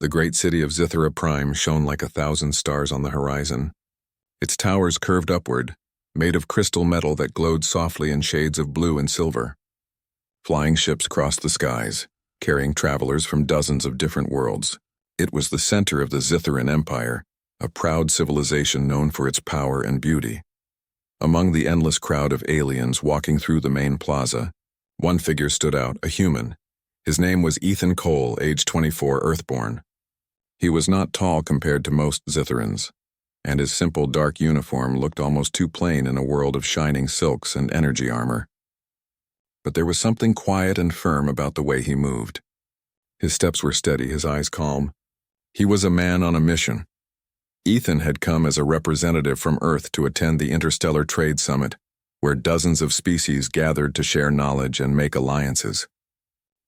The great city of Zithera Prime shone like 1,000 stars on the horizon. Its towers curved upward, made of crystal metal that glowed softly in shades of blue and silver. Flying ships crossed the skies, carrying travelers from dozens of different worlds. It was the center of the Zitheran Empire, a proud civilization known for its power and beauty. Among the endless crowd of aliens walking through the main plaza, one figure stood out, a human. His name was Ethan Cole, age 24, Earthborn. He was not tall compared to most Zitherans, and his simple dark uniform looked almost too plain in a world of shining silks and energy armor. But there was something quiet and firm about the way he moved. His steps were steady, his eyes calm. He was a man on a mission. Ethan had come as a representative from Earth to attend the Interstellar Trade Summit, where dozens of species gathered to share knowledge and make alliances.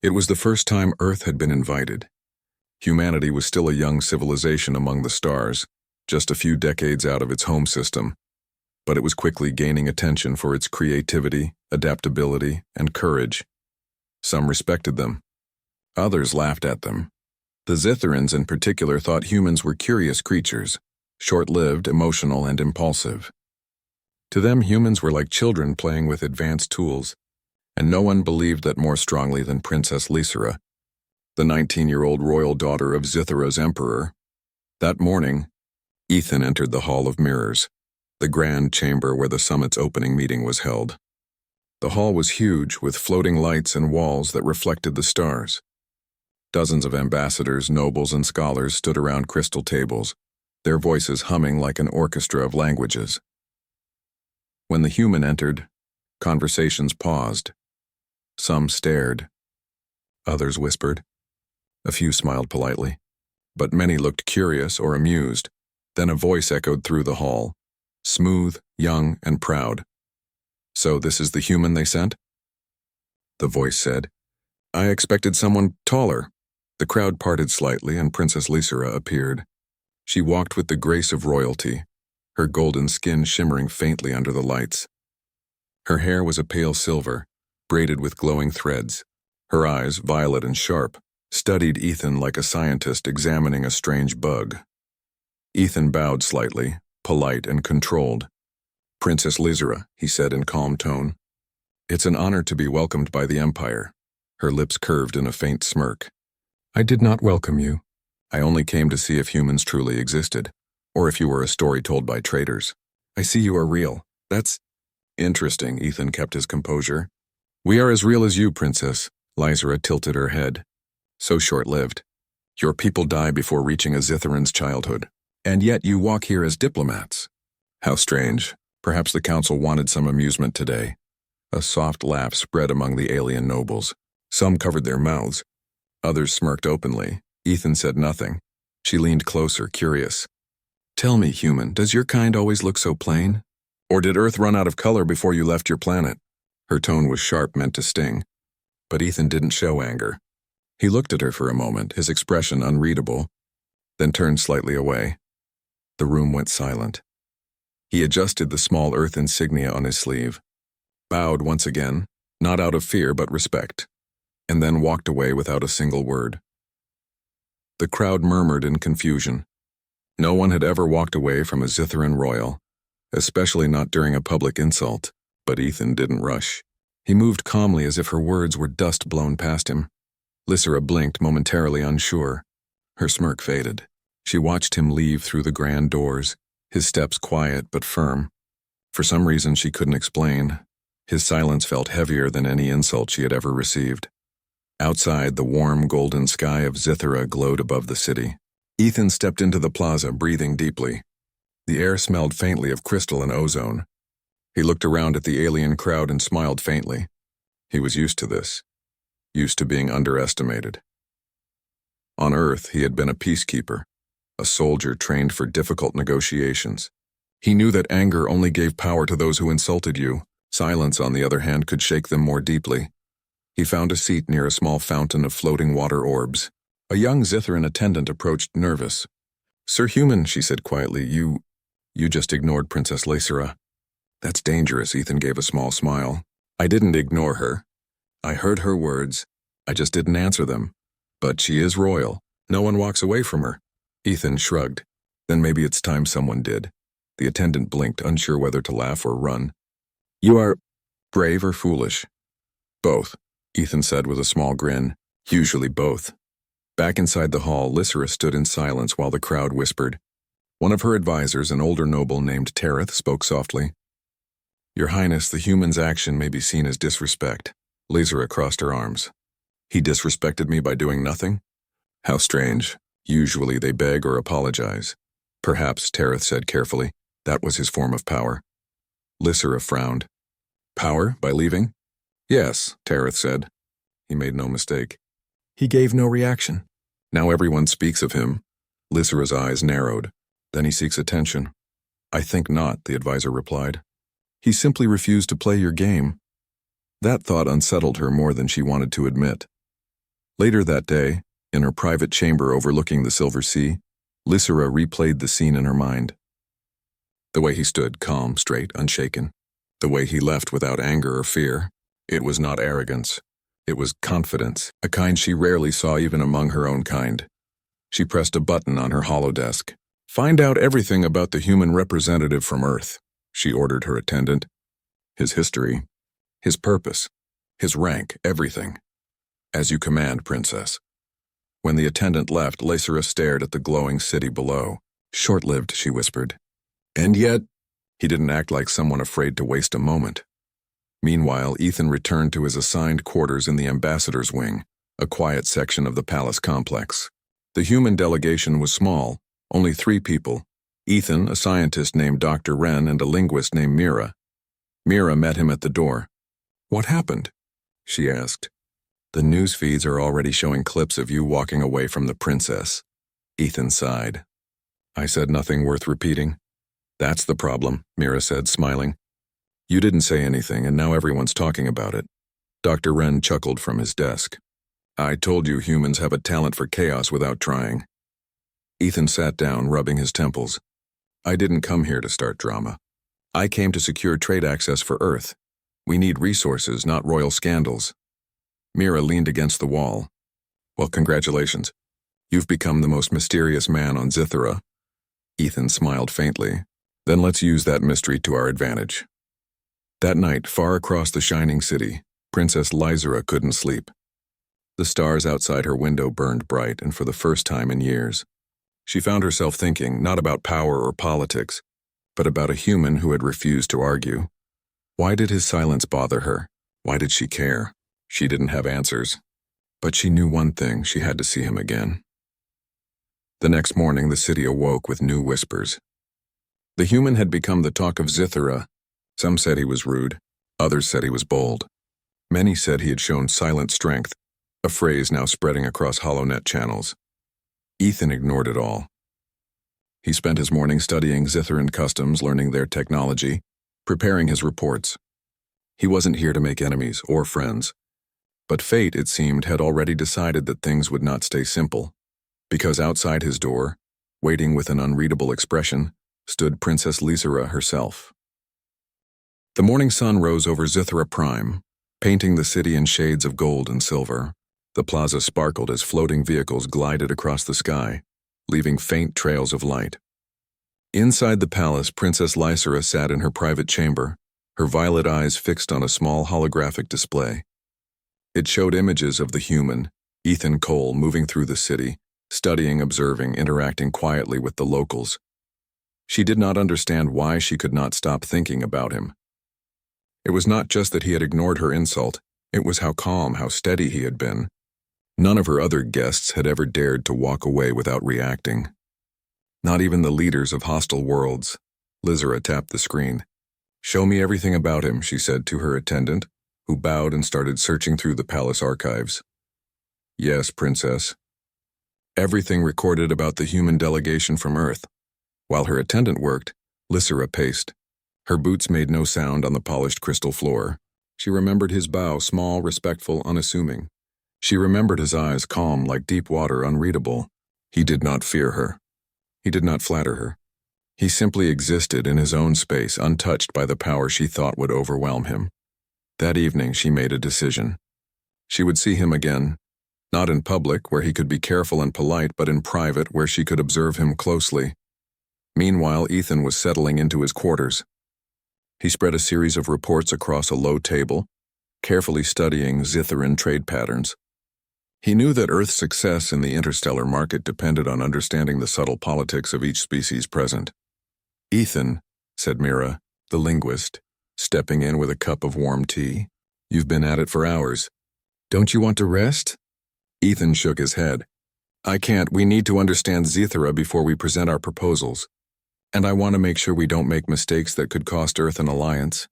It was the first time Earth had been invited. Humanity was still a young civilization among the stars, just a few decades out of its home system, but it was quickly gaining attention for its creativity, adaptability, and courage. Some respected them. Others laughed at them. The Zitherans in particular thought humans were curious creatures, short-lived, emotional, and impulsive. To them, humans were like children playing with advanced tools, and no one believed that more strongly than Princess Lysera, the 19-year-old royal daughter of Zithera's emperor. That morning, Ethan entered the Hall of Mirrors, the grand chamber where the summit's opening meeting was held. The hall was huge, with floating lights and walls that reflected the stars. Dozens of ambassadors, nobles, and scholars stood around crystal tables, their voices humming like an orchestra of languages. When the human entered, conversations paused. Some stared. Others whispered. A few smiled politely, but many looked curious or amused. Then a voice echoed through the hall, smooth, young, and proud. "So this is the human they sent?" The voice said. "I expected someone taller." The crowd parted slightly and Princess Lysera appeared. She walked with the grace of royalty, her golden skin shimmering faintly under the lights. Her hair was a pale silver, braided with glowing threads. Her eyes, violet and sharp, studied Ethan like a scientist examining a strange bug. Ethan bowed slightly, polite and controlled. "Princess Lysera," he said in calm tone. "It's an honor to be welcomed by the Empire." Her lips curved in a faint smirk. "I did not welcome you. I only came to see if humans truly existed, or if you were a story told by traitors. I see you are real. That's interesting." Ethan kept his composure. "We are as real as you, Princess." Lysera tilted her head. "So short-lived. Your people die before reaching a Zitheran's childhood, and yet you walk here as diplomats. How strange. Perhaps the council wanted some amusement today." A soft laugh spread among the alien nobles. Some covered their mouths. Others smirked openly. Ethan said nothing. She leaned closer, curious. "Tell me, human, does your kind always look so plain? Or did Earth run out of color before you left your planet?" Her tone was sharp, meant to sting. But Ethan didn't show anger. He looked at her for a moment, his expression unreadable, then turned slightly away. The room went silent. He adjusted the small Earth insignia on his sleeve, bowed once again, not out of fear but respect, and then walked away without a single word. The crowd murmured in confusion. No one had ever walked away from a Zitheran royal, especially not during a public insult, but Ethan didn't rush. He moved calmly as if her words were dust blown past him. Lysera blinked, momentarily unsure. Her smirk faded. She watched him leave through the grand doors, his steps quiet but firm. For some reason she couldn't explain, his silence felt heavier than any insult she had ever received. Outside, the warm golden sky of Zithera glowed above the city. Ethan stepped into the plaza, breathing deeply. The air smelled faintly of crystal and ozone. He looked around at the alien crowd and smiled faintly. He was used to this, used to being underestimated. On Earth, he had been a peacekeeper, a soldier trained for difficult negotiations. He knew that anger only gave power to those who insulted you. Silence, on the other hand, could shake them more deeply. He found a seat near a small fountain of floating water orbs. A young Zitheran attendant approached, nervous. "Sir Human," she said quietly, you just ignored Princess Lysera." "That's dangerous," Ethan gave a small smile. "I didn't ignore her. I heard her words. I just didn't answer them. But she is royal, No one walks away from her. Ethan shrugged. Then maybe it's time someone did. The attendant blinked, unsure whether to laugh or run. You are brave or foolish? Both, Ethan said with a small grin. Usually both. Back inside the hall, Lysera stood in silence while the crowd whispered. One of her advisors, an older noble named Tereth, spoke softly. Your Highness, the human's action may be seen as disrespect. Lysera crossed her arms. He disrespected me by doing nothing? How strange. Usually they beg or apologize. Perhaps, Tereth said carefully, that was his form of power. Lysera frowned. Power, by leaving? Yes, Tereth said. He made no mistake. He gave no reaction. Now everyone speaks of him. Lysera's eyes narrowed. Then he seeks attention. I think not, the advisor replied. He simply refused to play your game. That thought unsettled her more than she wanted to admit. Later that day, in her private chamber overlooking the Silver Sea, Lysera replayed the scene in her mind. The way he stood, calm, straight, unshaken. The way he left without anger or fear. It was not arrogance. It was confidence, a kind she rarely saw even among her own kind. She pressed a button on her holodesk. Find out everything about the human representative from Earth, she ordered her attendant. His history, his purpose, his rank, everything. As you command, Princess. When the attendant left, Lysera stared at the glowing city below. Short-lived, she whispered. And yet, he didn't act like someone afraid to waste a moment. Meanwhile, Ethan returned to his assigned quarters in the ambassador's wing, a quiet section of the palace complex. The human delegation was small, only 3 people. Ethan, a scientist named Dr. Wren, and a linguist named Mira. Mira met him at the door. What happened? She asked. The news feeds are already showing clips of you walking away from the princess. Ethan sighed. I said nothing worth repeating. That's the problem, Mira said, smiling. You didn't say anything, and now everyone's talking about it. Dr. Wren chuckled from his desk. I told you humans have a talent for chaos without trying. Ethan sat down, rubbing his temples. I didn't come here to start drama. I came to secure trade access for Earth. We need resources, not royal scandals. Mira leaned against the wall. Well, congratulations. You've become the most mysterious man on Zithera. Ethan smiled faintly. Then let's use that mystery to our advantage. That night, far across the shining city, Princess Lysera couldn't sleep. The stars outside her window burned bright, and for the first time in years, she found herself thinking not about power or politics, but about a human who had refused to argue. Why did his silence bother her? Why did she care? She didn't have answers. But she knew one thing: she had to see him again. The next morning, the city awoke with new whispers. The human had become the talk of Zithera. Some said he was rude. Others said he was bold. Many said he had shown silent strength, a phrase now spreading across HoloNet channels. Ethan ignored it all. He spent his morning studying Zitheran customs, learning their technology, preparing his reports. He wasn't here to make enemies or friends. But fate, it seemed, had already decided that things would not stay simple. Because outside his door, waiting with an unreadable expression, stood Princess Lysera herself. The morning sun rose over Zithera Prime, painting the city in shades of gold and silver. The plaza sparkled as floating vehicles glided across the sky, leaving faint trails of light. Inside the palace, Princess Lysera sat in her private chamber, her violet eyes fixed on a small holographic display. It showed images of the human, Ethan Cole, moving through the city, studying, observing, interacting quietly with the locals. She did not understand why she could not stop thinking about him. It was not just that he had ignored her insult, it was how calm, how steady he had been. None of her other guests had ever dared to walk away without reacting. Not even the leaders of hostile worlds. Lysera tapped the screen. Show me everything about him, she said to her attendant, who bowed and started searching through the palace archives. Yes, Princess. Everything recorded about the human delegation from Earth. While her attendant worked, Lysera paced. Her boots made no sound on the polished crystal floor. She remembered his bow, small, respectful, unassuming. She remembered his eyes, calm like deep water, unreadable. He did not fear her. He did not flatter her. He simply existed in his own space, untouched by the power she thought would overwhelm him. That evening she made a decision. She would see him again, Not in public, where he could be careful and polite, but in private, where she could observe him closely. Meanwhile, Ethan was settling into his quarters. He spread a series of reports across a low table, carefully studying Zitharan trade patterns. He knew that Earth's success in the interstellar market depended on understanding the subtle politics of each species present. "Ethan," said Mira, the linguist, stepping in with a cup of warm tea, "you've been at it for hours. Don't you want to rest?" Ethan shook his head. "I can't. We need to understand Zithara before we present our proposals. And I want to make sure we don't make mistakes that could cost Earth an alliance."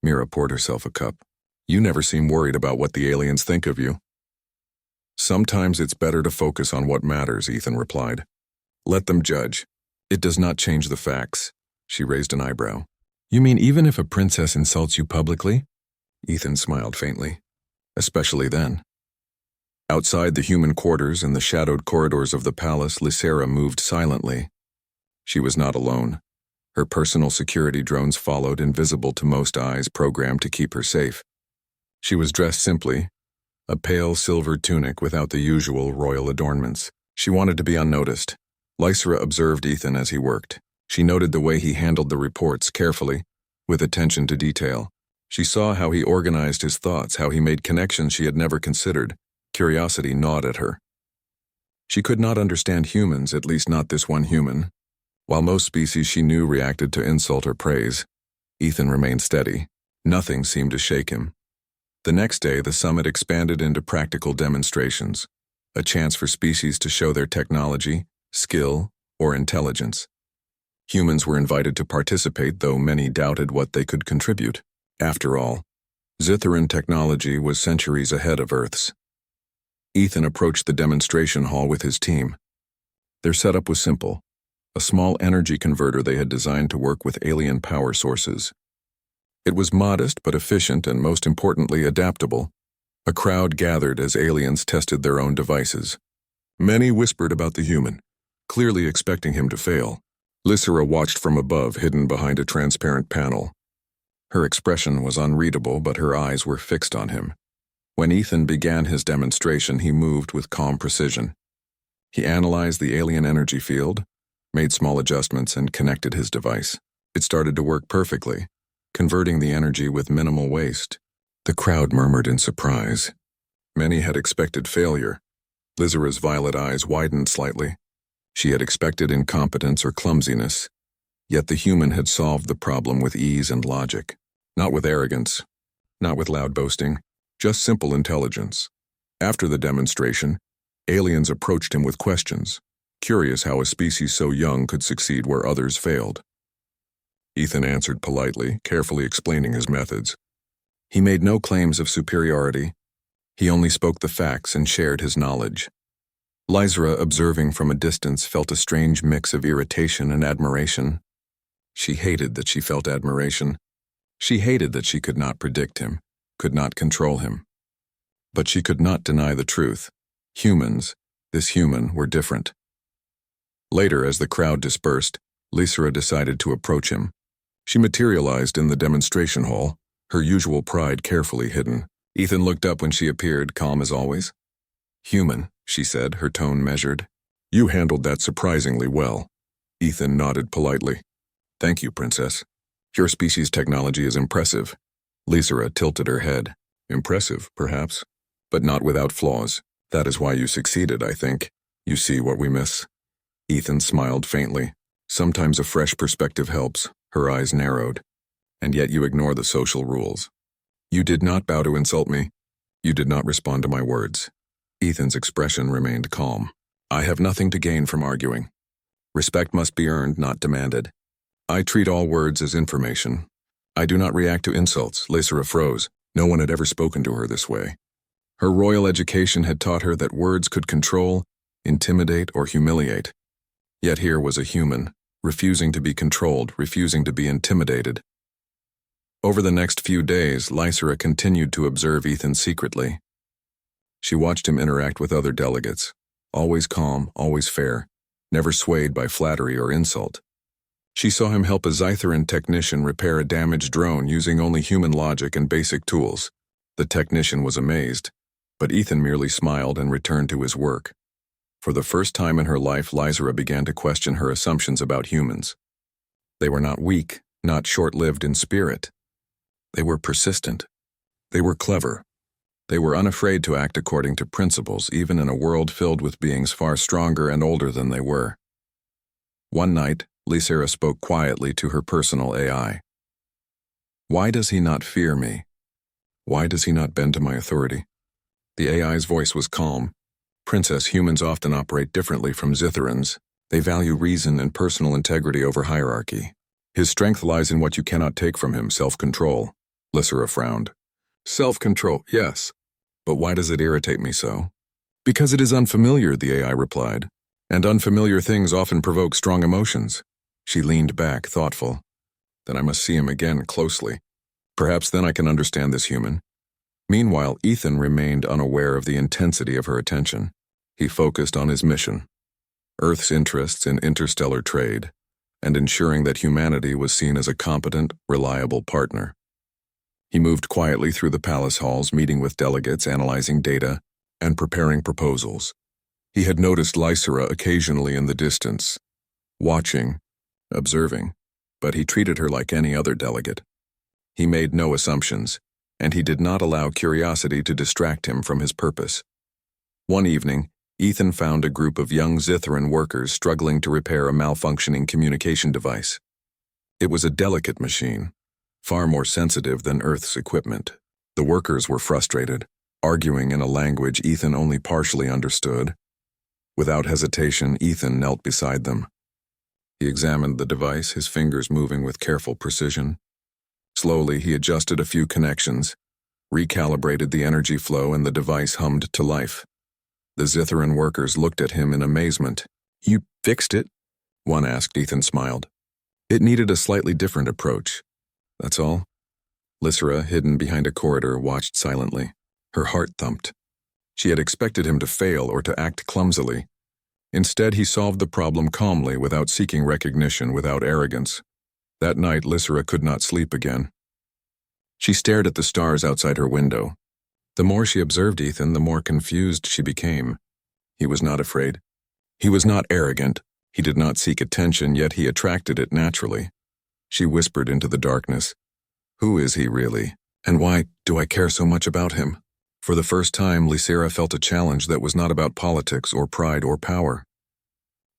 Mira poured herself a cup. "You never seem worried about what the aliens think of you." "Sometimes it's better to focus on what matters," Ethan replied. "Let them judge. It does not change the facts." She raised an eyebrow. "You mean even if a princess insults you publicly?" Ethan smiled faintly. "Especially then." Outside the human quarters in the shadowed corridors of the palace, Lysera moved silently. She was not alone. Her personal security drones followed, invisible to most eyes, programmed to keep her safe. She was dressed simply, a pale silver tunic without the usual royal adornments. She wanted to be unnoticed. Lysera observed Ethan as he worked. She noted the way he handled the reports carefully, with attention to detail. She saw how he organized his thoughts, how he made connections she had never considered. Curiosity gnawed at her. She could not understand humans, at least not this one human. While most species she knew reacted to insult or praise, Ethan remained steady. Nothing seemed to shake him. The next day, the summit expanded into practical demonstrations, a chance for species to show their technology, skill, or intelligence. Humans were invited to participate, though many doubted what they could contribute. After all, Zitharan technology was centuries ahead of Earth's. Ethan approached the demonstration hall with his team. Their setup was simple, a small energy converter they had designed to work with alien power sources. It was modest but efficient and, most importantly, adaptable. A crowd gathered as aliens tested their own devices. Many whispered about the human, clearly expecting him to fail. Lysera watched from above, hidden behind a transparent panel. Her expression was unreadable, but her eyes were fixed on him. When Ethan began his demonstration, he moved with calm precision. He analyzed the alien energy field, made small adjustments, and connected his device. It started to work perfectly, converting the energy with minimal waste. The crowd murmured in surprise. Many had expected failure. Lysera's violet eyes widened slightly. She had expected incompetence or clumsiness, yet the human had solved the problem with ease and logic. Not with arrogance, not with loud boasting, just simple intelligence. After the demonstration, aliens approached him with questions, curious how a species so young could succeed where others failed. Ethan answered politely, carefully explaining his methods. He made no claims of superiority. He only spoke the facts and shared his knowledge. Lysera, observing from a distance, felt a strange mix of irritation and admiration. She hated that she felt admiration. She hated that she could not predict him, could not control him. But she could not deny the truth. Humans, this human, were different. Later, as the crowd dispersed, Lysera decided to approach him. She materialized in the demonstration hall, her usual pride carefully hidden. Ethan looked up when she appeared, calm as always. "Human," she said, her tone measured. "You handled that surprisingly well." Ethan nodded politely. "Thank you, Princess. Your species' technology is impressive." Lysera tilted her head. "Impressive, perhaps, but not without flaws. That is why you succeeded, I think. You see what we miss." Ethan smiled faintly. "Sometimes a fresh perspective helps." Her eyes narrowed. "And yet you ignore the social rules. You did not bow to insult me. You did not respond to my words." Ethan's expression remained calm. "I have nothing to gain from arguing. Respect must be earned, not demanded. I treat all words as information. I do not react to insults." Lysera froze. No one had ever spoken to her this way. Her royal education had taught her that words could control, intimidate, or humiliate. Yet here was a human, refusing to be controlled, refusing to be intimidated. Over the next few days, Lysera continued to observe Ethan secretly. She watched him interact with other delegates, always calm, always fair, never swayed by flattery or insult. She saw him help a Zitharan technician repair a damaged drone using only human logic and basic tools. The technician was amazed. But Ethan merely smiled and returned to his work. For the first time in her life, Lysera began to question her assumptions about humans. They were not weak, not short-lived in spirit. They were persistent. They were clever. They were unafraid to act according to principles, even in a world filled with beings far stronger and older than they were. One night, Lysera spoke quietly to her personal AI. "Why does he not fear me? Why does he not bend to my authority?" The AI's voice was calm. "Princess, humans often operate differently from Zitherans. They value reason and personal integrity over hierarchy. His strength lies in what you cannot take from him, self-control." Lysera frowned. "Self-control, yes. But why does it irritate me so?" "Because it is unfamiliar," the AI replied. "And unfamiliar things often provoke strong emotions." She leaned back, thoughtful. "Then I must see him again closely. Perhaps then I can understand this human." Meanwhile, Ethan remained unaware of the intensity of her attention. He focused on his mission, Earth's interests in interstellar trade, and ensuring that humanity was seen as a competent, reliable partner. He moved quietly through the palace halls, meeting with delegates, analyzing data, and preparing proposals. He had noticed Lysera occasionally in the distance, watching, observing, but he treated her like any other delegate. He made no assumptions, and he did not allow curiosity to distract him from his purpose. One evening, Ethan found a group of young Zithran workers struggling to repair a malfunctioning communication device. It was a delicate machine, far more sensitive than Earth's equipment. The workers were frustrated, arguing in a language Ethan only partially understood. Without hesitation, Ethan knelt beside them. He examined the device, his fingers moving with careful precision. Slowly, he adjusted a few connections, recalibrated the energy flow, and the device hummed to life. The Zitharan workers looked at him in amazement. "You fixed it?" one asked. Ethan smiled. "It needed a slightly different approach. That's all." Lysera, hidden behind a corridor, watched silently. Her heart thumped. She had expected him to fail or to act clumsily. Instead, he solved the problem calmly, without seeking recognition, without arrogance. That night, Lysera could not sleep again. She stared at the stars outside her window. The more she observed Ethan, the more confused she became. He was not afraid. He was not arrogant. He did not seek attention, yet he attracted it naturally. She whispered into the darkness, "Who is he really? And why do I care so much about him?" For the first time, Lysera felt a challenge that was not about politics or pride or power.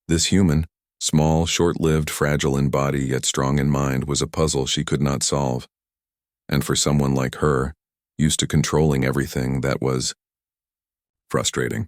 This human, small, short-lived, fragile in body yet strong in mind, was a puzzle she could not solve. And for someone like her, used to controlling everything, that was frustrating.